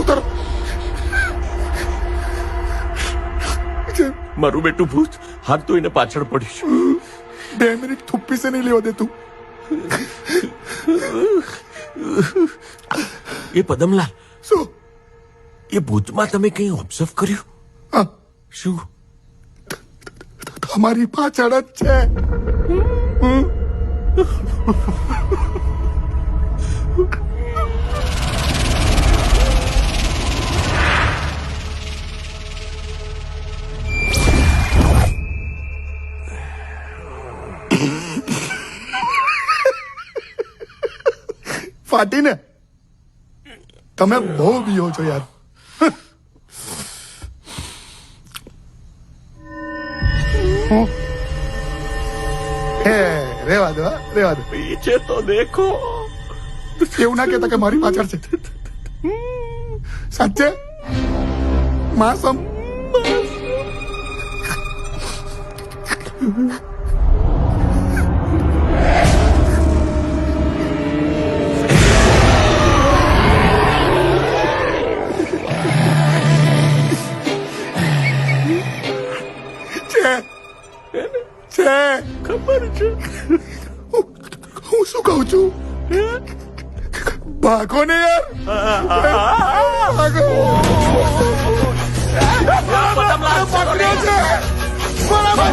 ઉતારો. મારું બેટું ભૂત હાથ ધોઈને પાછળ પડ્યું. 2 મિનિટ થુપ્પી સે નહીં લેવા દે તું. એ પદમલાલ, શું? એ ભૂતમાં તમે કઈ ઓબ્ઝર્વ કર્યું? હા, શું? તમારી પાછળ જ છે. ફાટીને તમે બહુ બીઓ છો યાર. રેવા દો. પીછે તો દેખો. એવું ના કહેતા કે મારી પાછળ છે. સાચે માસમ. છે ખબર છે. હું શું કહું છું? ભાગો ને યાર. ભાગો. પકડ્યો છે. બરાબર.